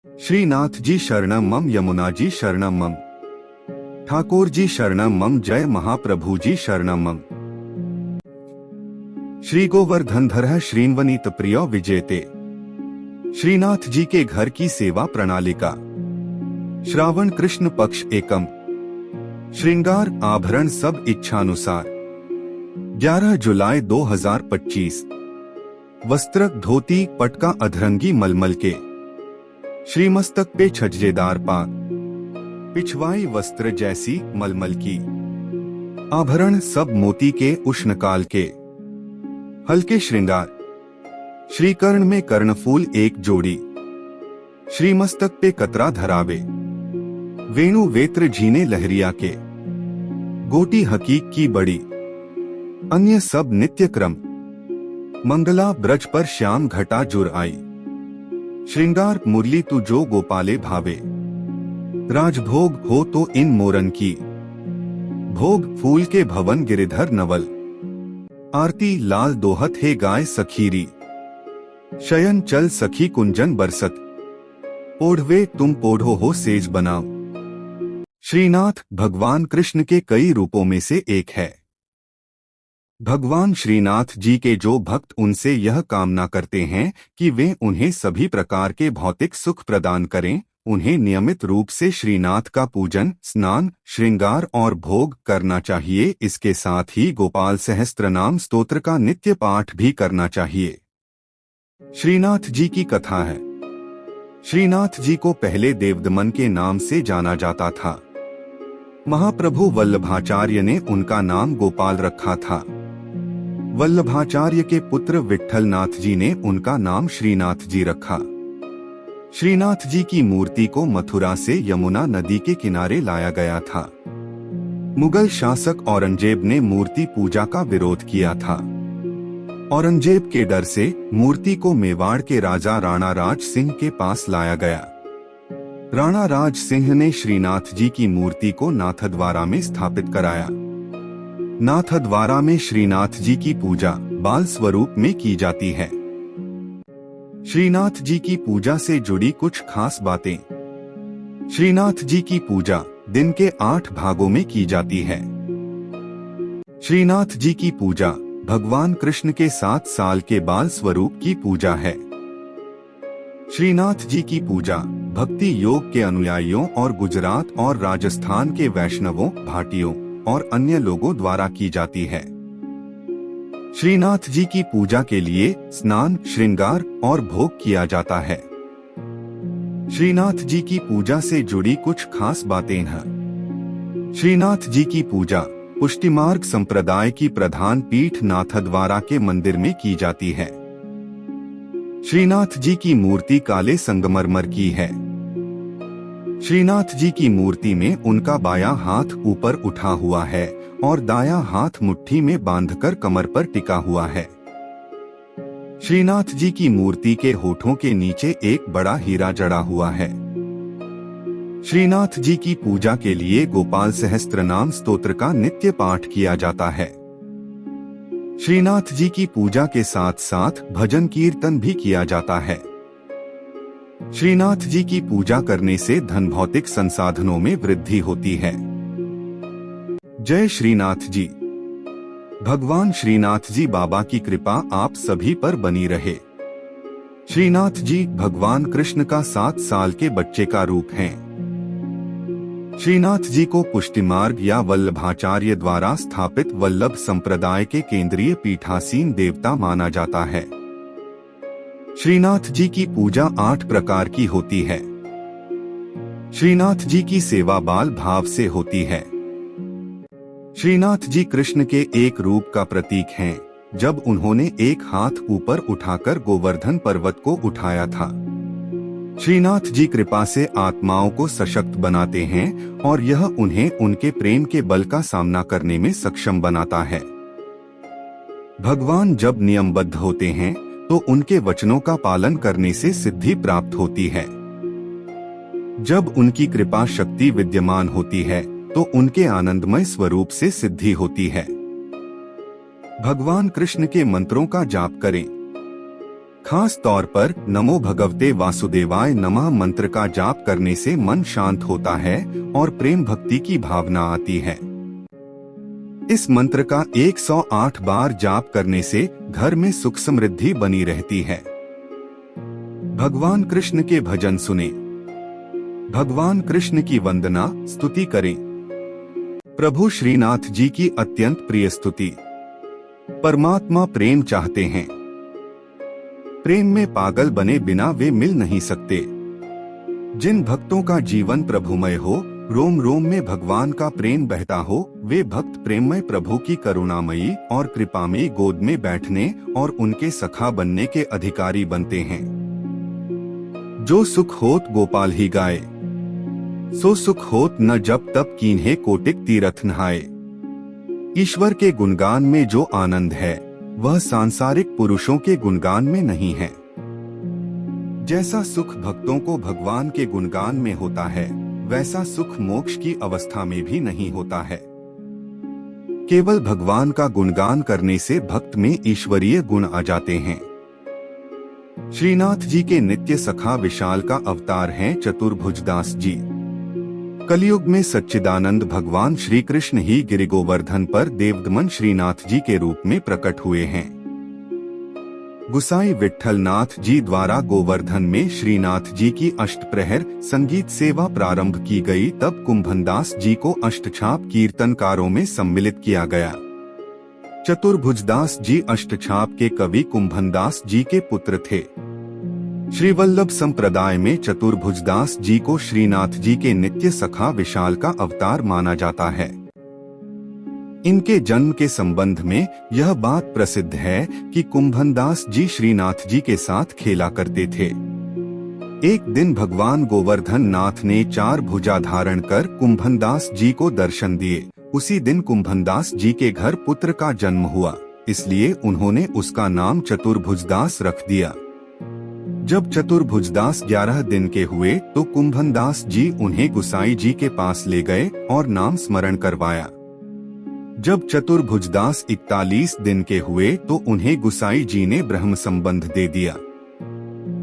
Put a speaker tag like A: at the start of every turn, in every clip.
A: श्रीनाथ जी शरणम मम, यमुना जी शरणम मम, ठाकुर जी शरणम मम, जय महाप्रभु जी शरणम मम। श्री गोवर्धन धर श्रीन्वनीत प्रिय विजेते। श्रीनाथ जी के घर की सेवा प्रणालिका। श्रावण कृष्ण पक्ष एकम। श्रृंगार आभरण सब इच्छानुसार। 11 जुलाई 2025। वस्त्र धोती पटका अधरंगी मलमल के। श्रीमस्तक पे छज्जेदार पाग। पिछवाई वस्त्र जैसी मलमल की। आभरण सब मोती के उष्णकाल के। हल्के श्रृंगार। श्रीकर्ण में कर्णफूल एक जोड़ी। श्रीमस्तक पे कतरा धरावे। वेणु वेत्र झीने लहरिया के। गोटी हकीक की बड़ी। अन्य सब नित्य क्रम। मंगला ब्रज पर श्याम घटा जुर आई। श्रृंगार मुरली तू जो गोपाले भावे। राजभोग हो तो इन मोरन की। भोग फूल के भवन गिरिधर नवल। आरती लाल दोहत है गाय सखीरी। शयन चल सखी कुंजन बरसत। ओढ़वे तुम पोढ़ो हो सेज बनाओ। श्रीनाथ भगवान कृष्ण के कई रूपों में से एक है। भगवान श्रीनाथ जी के जो भक्त उनसे यह कामना करते हैं कि वे उन्हें सभी प्रकार के भौतिक सुख प्रदान करें, उन्हें नियमित रूप से श्रीनाथ का पूजन, स्नान, श्रृंगार और भोग करना चाहिए। इसके साथ ही गोपाल सहस्त्रनाम स्तोत्र का नित्य पाठ भी करना चाहिए। श्रीनाथ जी की कथा है। श्रीनाथ जी को पहले देवदमन के नाम से जाना जाता था। महाप्रभु वल्लभाचार्य ने उनका नाम गोपाल रखा था। वल्लभाचार्य के पुत्र विट्ठलनाथ जी ने उनका नाम श्रीनाथ जी रखा। श्रीनाथ जी की मूर्ति को मथुरा से यमुना नदी के किनारे लाया गया था। मुगल शासक औरंगजेब ने मूर्ति पूजा का विरोध किया था। औरंगजेब के डर से मूर्ति को मेवाड़ के राजा राणा राज सिंह के पास लाया गया। राणा राज सिंह ने श्रीनाथ जी की मूर्ति को नाथद्वारा में स्थापित कराया। नाथद्वारा में श्रीनाथ जी की पूजा बाल स्वरूप में की जाती है। श्रीनाथ जी की पूजा से जुड़ी कुछ खास बातें। श्रीनाथ जी की पूजा दिन के 8 भागों में की जाती है। श्रीनाथ जी की पूजा भगवान कृष्ण के 7 साल के बाल स्वरूप की पूजा है। श्रीनाथ जी की पूजा भक्ति योग के अनुयायियों और गुजरात और राजस्थान के वैष्णवों, भाटियों और अन्य लोगों द्वारा की जाती है। श्रीनाथ जी की पूजा के लिए स्नान, श्रृंगार और भोग किया जाता है। श्रीनाथ जी की पूजा से जुड़ी कुछ खास बातें हैं। श्रीनाथ जी की पूजा पुष्टिमार्ग संप्रदाय की प्रधान पीठ नाथद्वारा के मंदिर में की जाती है। श्रीनाथ जी की मूर्ति काले संगमरमर की है। श्रीनाथ जी की मूर्ति में उनका बायां हाथ ऊपर उठा हुआ है और दायां हाथ मुट्ठी में बांधकर कमर पर टिका हुआ है। श्रीनाथ जी की मूर्ति के होठों के नीचे एक बड़ा हीरा जड़ा हुआ है। श्रीनाथ जी की पूजा के लिए गोपाल सहस्त्रनाम स्तोत्र का नित्य पाठ किया जाता है। श्रीनाथ जी की पूजा के साथ साथ भजन कीर्तन भी किया जाता है। श्रीनाथ जी की पूजा करने से धन भौतिक संसाधनों में वृद्धि होती है। जय श्रीनाथ जी। भगवान श्रीनाथ जी बाबा की कृपा आप सभी पर बनी रहे। श्रीनाथ जी भगवान कृष्ण का 7 साल के बच्चे का रूप हैं। श्रीनाथ जी को पुष्टिमार्ग या वल्लभाचार्य द्वारा स्थापित वल्लभ संप्रदाय के केंद्रीय पीठासीन देवता माना जाता है। श्रीनाथ जी की पूजा 8 प्रकार की होती है। श्रीनाथ जी की सेवा बाल भाव से होती है। श्रीनाथ जी कृष्ण के एक रूप का प्रतीक हैं, जब उन्होंने एक हाथ ऊपर उठाकर गोवर्धन पर्वत को उठाया था। श्रीनाथ जी कृपा से आत्माओं को सशक्त बनाते हैं और यह उन्हें उनके प्रेम के बल का सामना करने में सक्षम बनाता है। भगवान जब नियमबद्ध होते हैं तो उनके वचनों का पालन करने से सिद्धि प्राप्त होती है। जब उनकी कृपा शक्ति विद्यमान होती है तो उनके आनंदमय स्वरूप से सिद्धि होती है। भगवान कृष्ण के मंत्रों का जाप करें। खास तौर पर नमो भगवते वासुदेवाय नमः मंत्र का जाप करने से मन शांत होता है और प्रेम भक्ति की भावना आती है। इस मंत्र का 108 बार जाप करने से घर में सुख समृद्धि बनी रहती है। भगवान कृष्ण के भजन सुने, भगवान कृष्ण की वंदना स्तुति करें। प्रभु श्रीनाथ जी की अत्यंत प्रिय स्तुति। परमात्मा प्रेम चाहते हैं। प्रेम में पागल बने बिना वे मिल नहीं सकते। जिन भक्तों का जीवन प्रभुमय हो, रोम रोम में भगवान का प्रेम बहता हो, वे भक्त प्रेममय प्रभु की करुणामयी और कृपामयी गोद में बैठने और उनके सखा बनने के अधिकारी बनते हैं। जो सुख होत गोपाल ही गाए, सो सुख होत न जब तब कीन्हे कोटिक तीरथ नहाए। ईश्वर के गुणगान में जो आनंद है वह सांसारिक पुरुषों के गुणगान में नहीं है। जैसा सुख भक्तों को भगवान के गुणगान में होता है, वैसा सुख मोक्ष की अवस्था में भी नहीं होता है। केवल भगवान का गुणगान करने से भक्त में ईश्वरीय गुण आ जाते हैं। श्रीनाथ जी के नित्य सखा विशाल का अवतार हैं चतुर्भुजदास जी। कलयुग में सच्चिदानंद भगवान श्री कृष्ण ही गिरि गोवर्धन पर देवदमन श्रीनाथ जी के रूप में प्रकट हुए हैं। गुसाई विट्ठल नाथ जी द्वारा गोवर्धन में श्रीनाथ जी की अष्टप्रहर संगीत सेवा प्रारंभ की गई, तब कुंभनदास जी को अष्टछाप कीर्तनकारों में सम्मिलित किया गया। चतुर्भुजदास जी अष्टछाप के कवि कुंभनदास जी के पुत्र थे। श्री वल्लभ संप्रदाय में चतुर्भुजदास जी को श्रीनाथ जी के नित्य सखा विशाल का अवतार माना जाता है। इनके जन्म के संबंध में यह बात प्रसिद्ध है कि कुंभनदास जी श्रीनाथ जी के साथ खेला करते थे। एक दिन भगवान गोवर्धन नाथ ने 4 भुजा धारण कर कुंभनदास जी को दर्शन दिए। उसी दिन कुंभनदास जी के घर पुत्र का जन्म हुआ, इसलिए उन्होंने उसका नाम चतुर्भुजदास रख दिया। जब चतुर्भुजदास 11 दिन के हुए तो कुंभनदास जी उन्हें गुसाई जी के पास ले गए और नाम स्मरण करवाया। जब चतुर्भुजदास 41 दिन के हुए तो उन्हें गुसाई जी ने ब्रह्म संबंध दे दिया।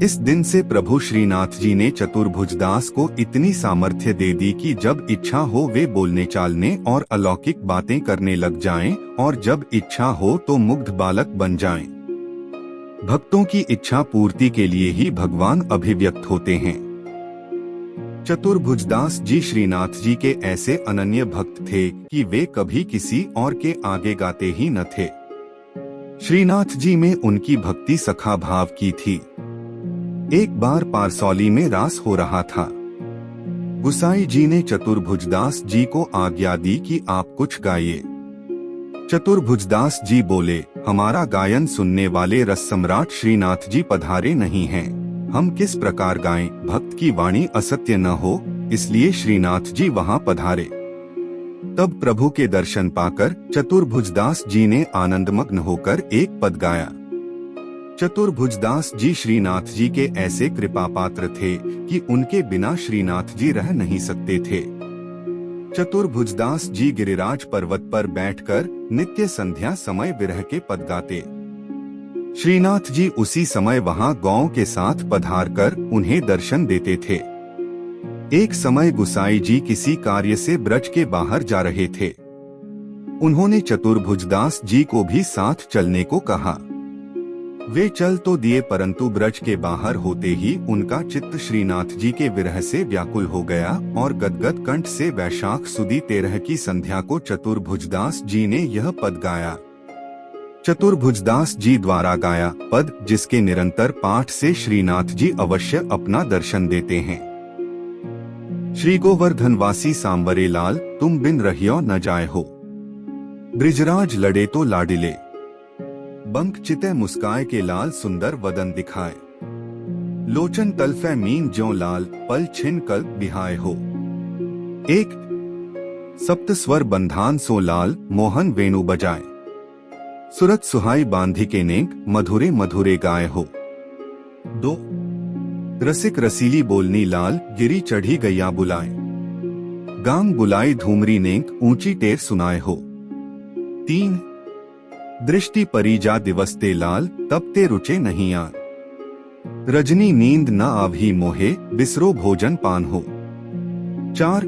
A: इस दिन से प्रभु श्रीनाथ जी ने चतुर्भुजदास को इतनी सामर्थ्य दे दी कि जब इच्छा हो वे बोलने चालने और अलौकिक बातें करने लग जाएं, और जब इच्छा हो तो मुग्ध बालक बन जाएं। भक्तों की इच्छा पूर्ति के लिए ही भगवान अभिव्यक्त होते हैं। चतुर्भुजदास जी श्रीनाथ जी के ऐसे अनन्य भक्त थे कि वे कभी किसी और के आगे गाते ही न थे। श्रीनाथ जी में उनकी भक्ति सखा भाव की थी। एक बार पारसौली में रास हो रहा था। गुसाई जी ने चतुर्भुजदास जी को आज्ञा दी कि आप कुछ गाइए। चतुर्भुजदास जी बोले, हमारा गायन सुनने वाले रस सम्राट श्रीनाथ जी पधारे नहीं हैं, हम किस प्रकार गाएं, भक्त की वाणी असत्य न हो, इसलिए श्रीनाथ जी वहां पधारे। तब प्रभु के दर्शन पाकर चतुर्भुजदास जी ने आनंदमग्न होकर एक पद गाया। चतुर्भुजदास जी श्रीनाथ जी के ऐसे कृपा पात्र थे कि उनके बिना श्रीनाथ जी रह नहीं सकते थे। चतुर्भुजदास जी गिरिराज पर्वत पर बैठकर नित्य संध्या समय विरह के पद गाते। श्रीनाथ जी उसी समय वहां गौओं के साथ पधार कर उन्हें दर्शन देते थे। एक समय गुसाई जी किसी कार्य से ब्रज के बाहर जा रहे थे। उन्होंने चतुर्भुजदास जी को भी साथ चलने को कहा। वे चल तो दिए, परंतु ब्रज के बाहर होते ही उनका चित्त श्रीनाथ जी के विरह से व्याकुल हो गया और गदगद कंठ से वैशाख सुदी 13 की संध्या को चतुर्भुजदास जी ने यह पद गाया। चतुर्भुजदास जी द्वारा गाया पद, जिसके निरंतर पाठ से श्रीनाथ जी अवश्य अपना दर्शन देते हैं। श्री गोवर्धन वासी सांवरे लाल, तुम बिन रहियो न जाए हो। ब्रिजराज लड़े तो लाडिले, बंक चिते मुस्काए के लाल सुंदर वदन दिखाए। लोचन तलफे मीन ज्यों लाल, पल छिन कल्प बिहाए हो। एक सप्त स्वर बंधान सो लाल, मोहन वेणु बजाए। सुरत सुहाई बांधी के नेक, मधुरे मधुरे गाए हो। 2 रसिक रसीली बोलनी लाल, गिरी चढ़ी गैया बुलाए। गांग बुलाई धूमरी नेक, ऊंची टेर सुनाए हो। 3 दृष्टि परिजा दिवस ते लाल, तब ते रुचे नहीं आन। रजनी नींद न आवी मोहे, बिसरो भोजन पान हो। 4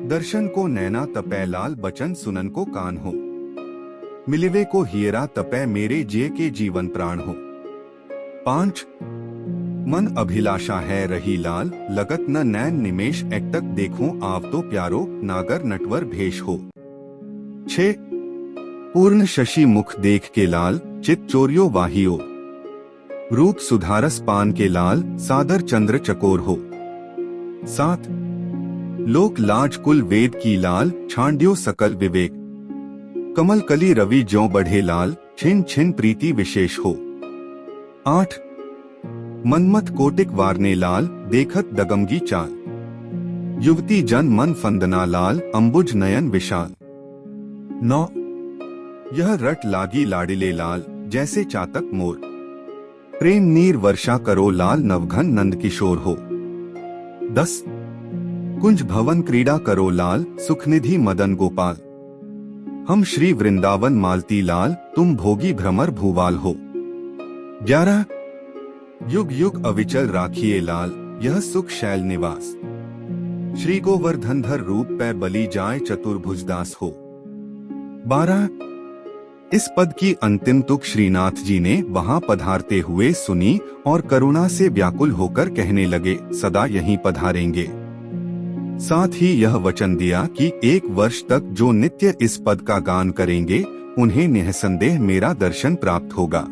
A: दर्शन को नैना तपै, लाल बचन सुनन को कान हो। मिलिवे को हियरा तपै, मेरे जिय के जीवन प्राण हो। 5 मन अभिलाषा है रही लाल, लगत न नैन निमेश, एकटक देखूं आव तो प्यारो, नागर नटवर भेष हो। 6 पूर्ण शशि मुख देख के लाल, चित चोरियो वाहियो। रूप सुधारस पान के लाल, सादर चंद्र चकोर हो। 7 लोक लाज कुल वेद की लाल, छांड्यो सकल विवेक। कमल कली रवि ज्यों बढ़े लाल, छिन छिन प्रीति विशेष हो। 8 मनमत कोटिक वारने लाल, देखत दगमगी चाल। युवती जन मन फंदना लाल, अंबुज नयन विशाल। 9 यह रट लागी लाडिले लाल, जैसे चातक मोर। प्रेम नीर वर्षा करो लाल, नवघन नंद किशोर हो। 10 कुंज भवन क्रीड़ा करो लाल, सुखनिधि मदन गोपाल। हम श्री वृंदावन मालती लाल, तुम भोगी भ्रमर भूवाल हो। 11 युग युग अविचल राखिए लाल, यह सुख शैल निवास। श्री गोवर्धनधर रूप पै बलि जाय, चतुर्भुजदास हो। 12 इस पद की अंतिम तुक श्रीनाथ जी ने वहां पधारते हुए सुनी और करुणा से व्याकुल होकर कहने लगे, सदा यहीं पधारेंगे। साथ ही यह वचन दिया कि 1 वर्ष तक जो नित्य इस पद का गान करेंगे, उन्हें निःसंदेह मेरा दर्शन प्राप्त होगा।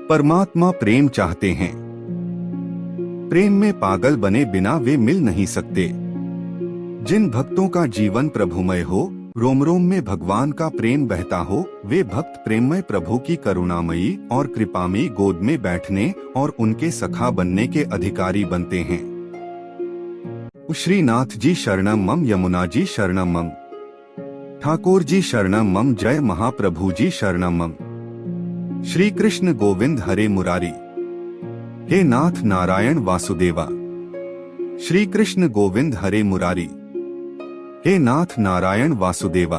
A: परमात्मा प्रेम चाहते हैं। प्रेम में पागल बने बिना वे मिल नहीं सकते। जिन भक्तों का जीवन प्रभुमय हो, रोम रोम में भगवान का प्रेम बहता हो, वे भक्त प्रेममय प्रभु की करुणामयी और कृपामयी गोद में बैठने और उनके सखा बनने के अधिकारी बनते हैं। श्रीनाथ जी शरणम मम, यमुना जी शरणम मम, ठाकुर जी शरणम मम, जय महाप्रभु जी शरणम मम। श्री कृष्ण गोविंद हरे मुरारी, हे नाथ नारायण वासुदेवा। श्री कृष्ण गोविंद हरे मुरारी, हे नाथ नारायण वासुदेवा।